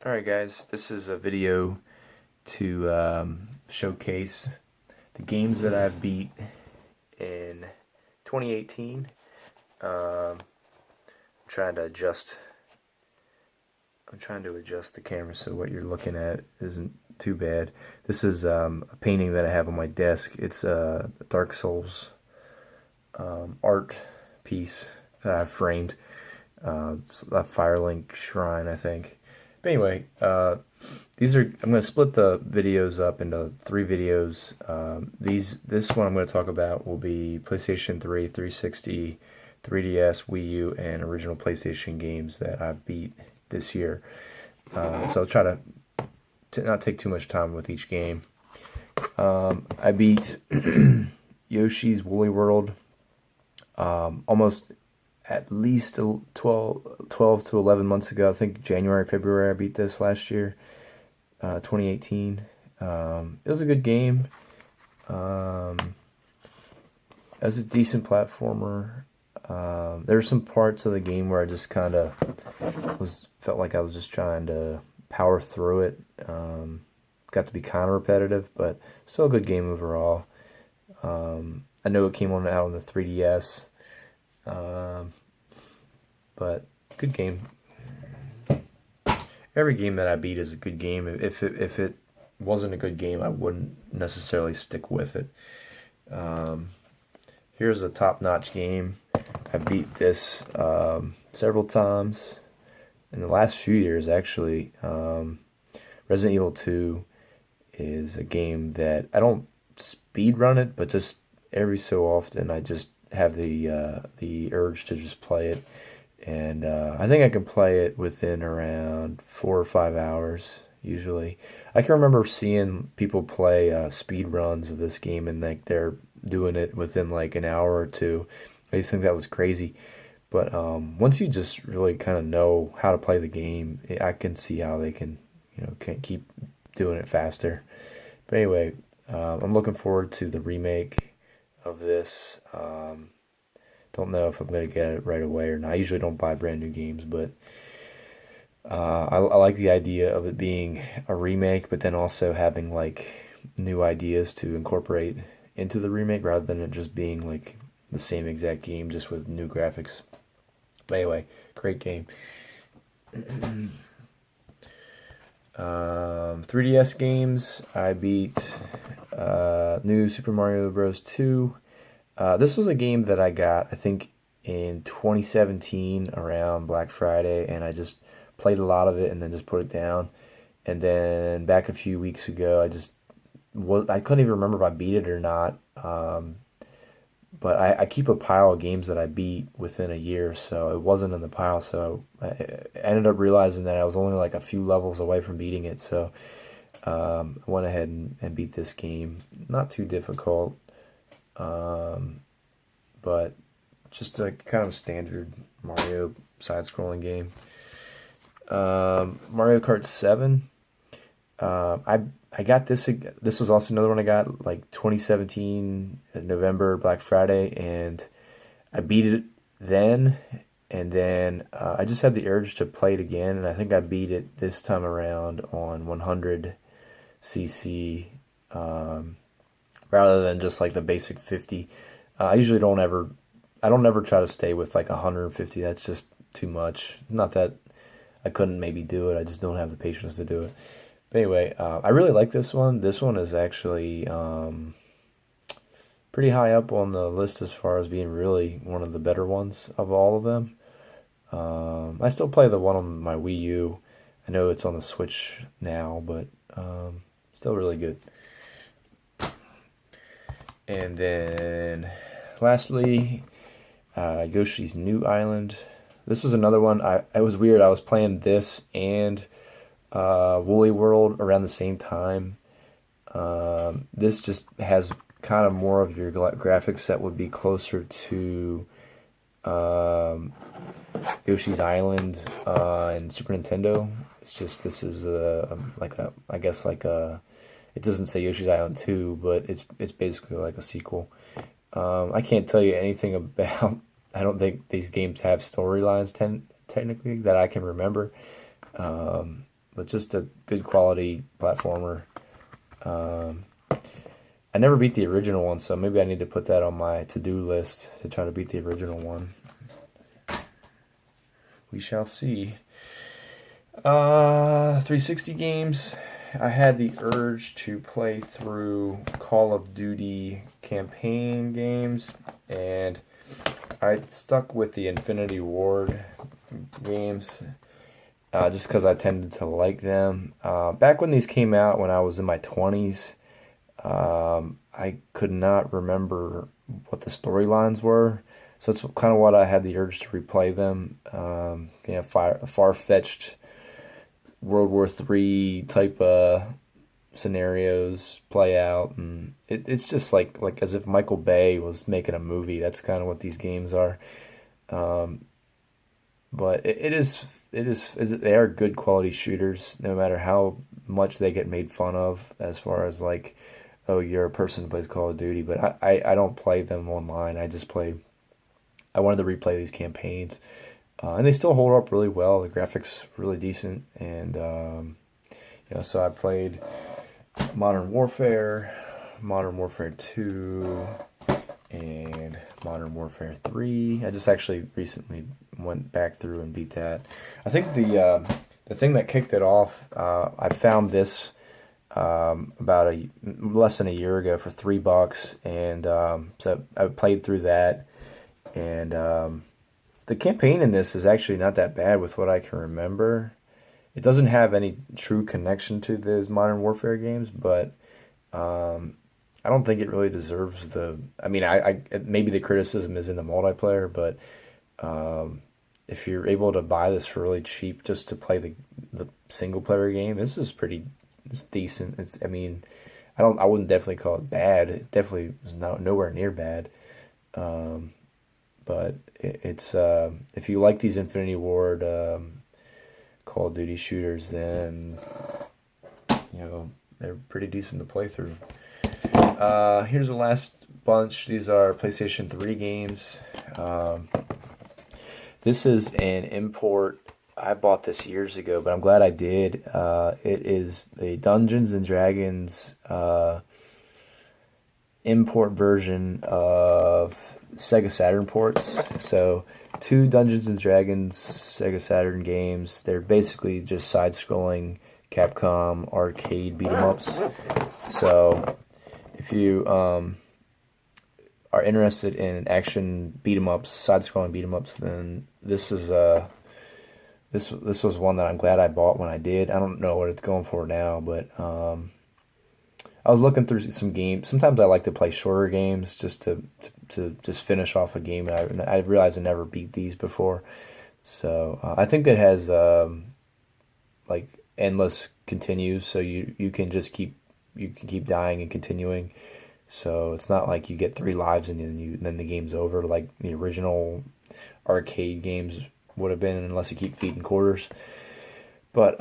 Alright guys, this is a video to showcase the games that I've beat in 2018. I'm trying to adjust I'm trying to adjust the camera so what you're looking at isn't too bad. This is a painting that I have on my desk. It's a Dark Souls art piece that I've framed. It's a Firelink shrine, I think. But anyway, I'm going to split the videos up into three videos. This one I'm going to talk about will be PlayStation 3, 360, 3DS, Wii U, and original PlayStation games that I've beat this year. So I'll try to not take too much time with each game. I beat Yoshi's Woolly World almost at least 12 to 11 months ago. I think January, February I beat this last year, 2018. It was a good game. It was a decent platformer. There were some parts of the game where I just kind of felt like I was just trying to power through it. Got to be kind of repetitive, but still a good game overall. I know it came out on the 3DS. But good game. Every game that I beat is a good game. If it wasn't a good game, I wouldn't necessarily stick with it. Here's a top-notch game. I beat this several times in the last few years, actually. Resident Evil 2 is a game that I don't speed run it, but just every so often I just have the urge to just play it, and I think I can play it within around 4 or 5 hours usually. I can remember seeing people play speed runs of this game, and like they're doing it within like an hour or two. I just think that was crazy. But once you just really kind of know how to play the game, I can see how they can keep doing it faster. But anyway, I'm looking forward to the remake of this. Don't know if I'm going to get it right away or not. I usually don't buy brand new games, but I like the idea of it being a remake, but then also having like new ideas to incorporate into the remake rather than it just being like the same exact game just with new graphics. But anyway, great game. 3DS games, I beat New Super Mario Bros. 2. This was a game that I got, I think, in 2017 around Black Friday, and I just played a lot of it and then just put it down. And then back a few weeks ago, I couldn't even remember if I beat it or not. But I keep a pile of games that I beat within a year, so it wasn't in the pile. So I ended up realizing that I was only like a few levels away from beating it. So I went ahead and beat this game. Not too difficult, but just a kind of standard Mario side-scrolling game. Mario Kart 7. I got this. This was also another one I got like 2017 November Black Friday, and I beat it then. And then I just had the urge to play it again, and I think I beat it this time around on 100cc rather than just like the basic 50. I usually I don't ever try to stay with like 150. That's just too much. Not that I couldn't maybe do it. I just don't have the patience to do it. But anyway, I really like this one. This one is actually pretty high up on the list as far as being really one of the better ones of all of them. I still play the one on my Wii U. I know it's on the Switch now, but still really good. And then lastly, Yoshi's New Island. This was another one. It was weird. I was playing this and Woolly World around the same time. This just has kind of more of your graphics that would be closer to Yoshi's Island and Super Nintendo. It's just this is I guess like a, it doesn't say Yoshi's Island 2, but it's basically like a sequel. I can't tell you anything about. I don't think these games have storylines technically that I can remember. but just a good quality platformer. Um, I never beat the original one, so maybe I need to put that on my to-do list to try to beat the original one. We shall see. 360 games. I had the urge to play through Call of Duty campaign games, and I stuck with the Infinity Ward games just because I tended to like them. Back when these came out, when I was in my 20s, I could not remember what the storylines were. So that's kind of what I had the urge to replay them. Far-fetched World War III type scenarios play out, and it's just like as if Michael Bay was making a movie. That's kind of what these games are. Um, but they are good quality shooters, no matter how much they get made fun of, as far as like, oh, you're a person who plays Call of Duty. But I don't play them online. I wanted to replay these campaigns. And they still hold up really well. The graphics really decent, and so I played Modern Warfare, Modern Warfare 2, and Modern Warfare 3. I just actually recently went back through and beat that. I think the thing that kicked it off, I found this about less than a year ago for $3, and so I played through that, and the campaign in this is actually not that bad with what I can remember. It doesn't have any true connection to those Modern Warfare games, but I don't think it really deserves the. I mean, maybe the criticism is in the multiplayer, but if you're able to buy this for really cheap just to play the single player game, this is pretty. It's decent. I mean, I wouldn't definitely call it bad. It definitely is nowhere near bad. But it's if you like these Infinity Ward Call of Duty shooters, then they're pretty decent to play through. Here's the last bunch. These are PlayStation 3 games. This is an import. I bought this years ago, but I'm glad I did. It is the Dungeons and Dragons import version of Sega Saturn ports. So, two Dungeons and Dragons Sega Saturn games. They're basically just side-scrolling Capcom arcade beat 'em ups. So, if you are interested in action beat 'em ups, side-scrolling beat 'em ups, then this is this was one that I'm glad I bought when I did. I don't know what it's going for now, but I was looking through some games. Sometimes I like to play shorter games just to just finish off a game. I realized I never beat these before, so I think it has like endless continues, so you can just keep dying and continuing. So it's not like you get 3 lives and then the game's over like the original arcade games would have been, unless you keep feeding quarters. But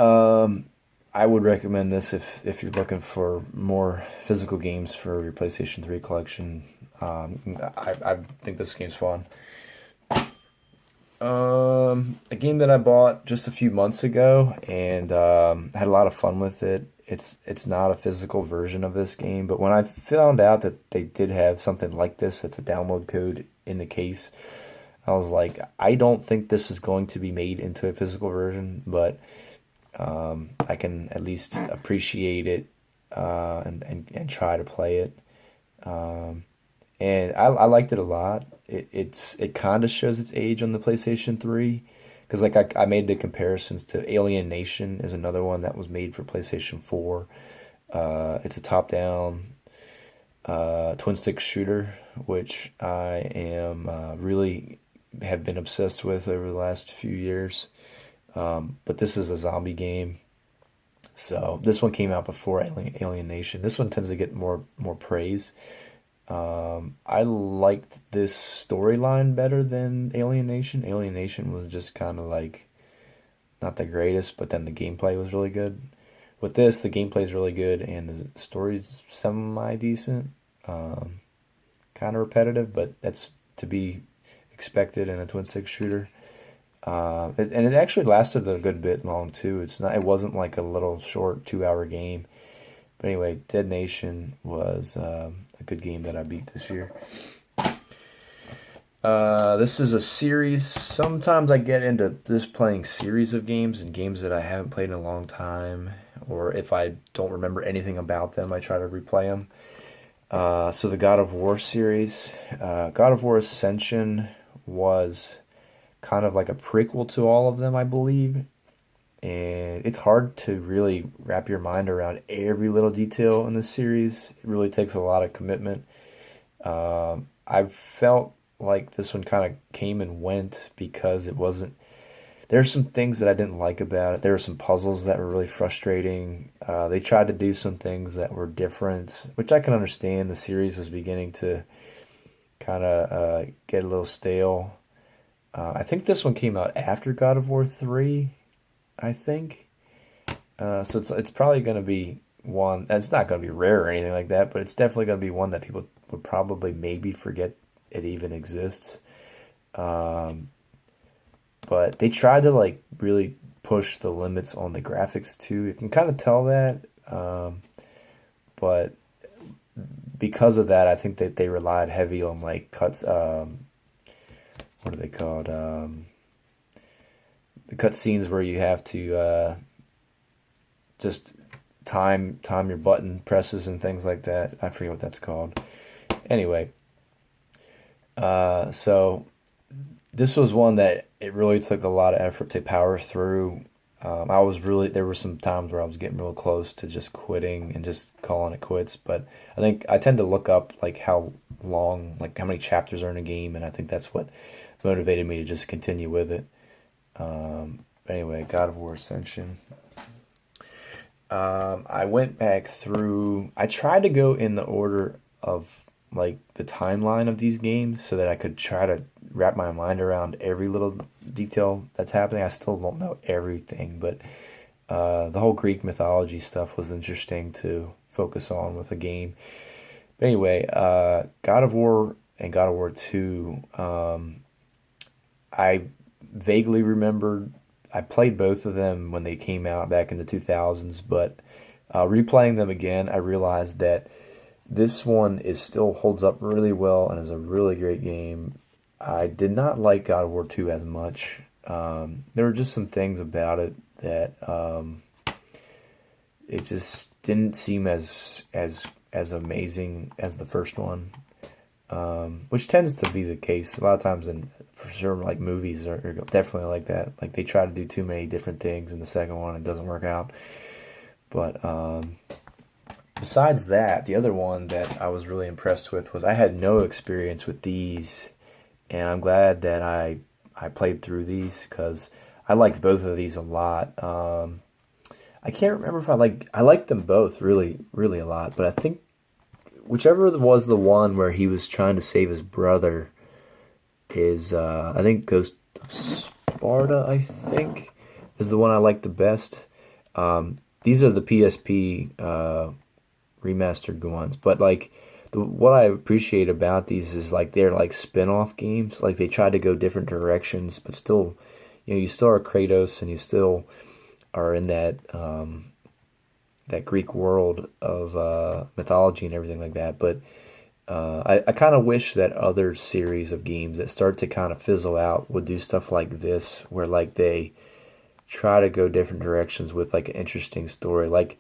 I would recommend this if you're looking for more physical games for your PlayStation 3 collection. I think this game's fun. A game that I bought just a few months ago and had a lot of fun with it. It's not a physical version of this game, but when I found out that they did have something like this, that's a download code in the case, I was like, I don't think this is going to be made into a physical version, but I can at least appreciate it and try to play it. And I liked it a lot. It kind of shows its age on the PlayStation 3, because like I made the comparisons to Alien Nation is another one that was made for PlayStation 4. It's a top-down twin stick shooter, which I am really have been obsessed with over the last few years. But this is a zombie game. So this one came out before Alien Nation. This one tends to get more praise. I liked this storyline better than Alien Nation. Alien Nation was just kind of like not the greatest, but then the gameplay was really good. With this, the gameplay is really good and the story's semi decent. Kind of repetitive, but that's to be expected in a twin stick shooter. And it actually lasted a good bit long too. It wasn't like a little short 2 hour game. But anyway, Dead Nation was a good game that I beat this year. This is a series. Sometimes I get into just playing series of games and games that I haven't played in a long time, or if I don't remember anything about them, I try to replay them. So the God of War series, God of War Ascension was kind of like a prequel to all of them, I believe. And it's hard to really wrap your mind around every little detail in this series. It really takes a lot of commitment. I felt like this one kind of came and went because it wasn't. There's some things that I didn't like about it. There were some puzzles that were really frustrating. They tried to do some things that were different, which I can understand. The series was beginning to kind of get a little stale. I think this one came out after God of War 3, I think. So it's probably going to be one. It's not going to be rare or anything like that, but it's definitely going to be one that people would probably maybe forget it even exists. But they tried to like really push the limits on the graphics too. You can kind of tell that. But because of that, I think that they relied heavy on like cuts. What are they called? The cut scenes where you have to just time your button presses and things like that. I forget what that's called. Anyway, so this was one that it really took a lot of effort to power through. There were some times where I was getting real close to just quitting and just calling it quits. But I think I tend to look up like how long, like how many chapters are in a game, and I think that's what motivated me to just continue with it. Anyway, God of War Ascension. I went back through. I tried to go in the order of like the timeline of these games so that I could try to wrap my mind around every little detail that's happening. I still don't know everything, but the whole Greek mythology stuff was interesting to focus on with a game. But anyway, God of War and God of War 2, I vaguely remembered. I played both of them when they came out back in the 2000s, but replaying them again, I realized that this one is still holds up really well and is a really great game. I did not like God of War 2 as much. There were just some things about it that it just didn't seem as amazing as the first one, which tends to be the case a lot of times. In for sure, like movies are definitely like that. Like they try to do too many different things in the second one, it doesn't work out. But besides that, the other one that I was really impressed with was I had no experience with these, and I'm glad that I played through these because I liked both of these a lot. I can't remember if I liked them both really really a lot, but I think whichever was the one where he was trying to save his brother is I think Ghost of Sparta, I think, is the one I like the best. These are the PSP remastered ones, but like what I appreciate about these is like they're like spin-off games. Like they try to go different directions, but still, you still are Kratos and you still are in that Greek world of mythology and everything like that. But I kind of wish that other series of games that start to kind of fizzle out would do stuff like this, where like they try to go different directions with like an interesting story. Like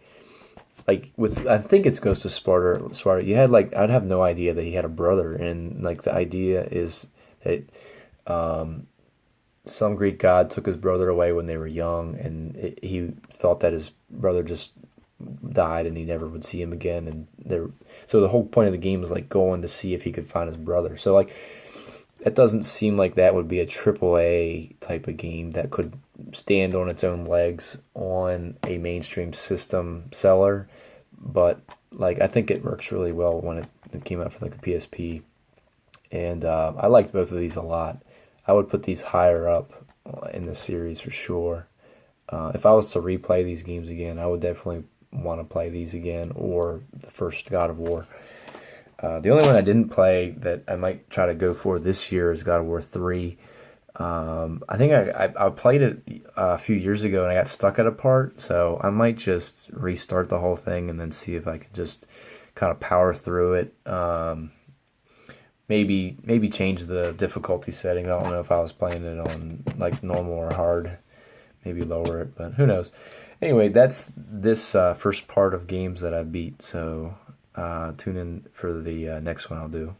with I think it's Ghost of Sparta. You had like I'd have no idea that he had a brother, and like the idea is that some Greek god took his brother away when they were young, and he thought that his brother just died and he never would see him again. And so the whole point of the game was like going to see if he could find his brother. So like it doesn't seem like that would be a AAA type of game that could stand on its own legs on a mainstream system seller. But like I think it works really well when it came out for like the PSP. And I liked both of these a lot. I would put these higher up in the series for sure. If I was to replay these games again, I would definitely want to play these again, or the first God of War. The only one I didn't play that I might try to go for this year is God of War 3. I think I played it a few years ago and I got stuck at a part, so I might just restart the whole thing and then see if I can just kind of power through it. Maybe change the difficulty setting. I don't know if I was playing it on like normal or hard. Maybe lower it, but who knows. Anyway, that's this first part of games that I beat. So tune in for the next one I'll do.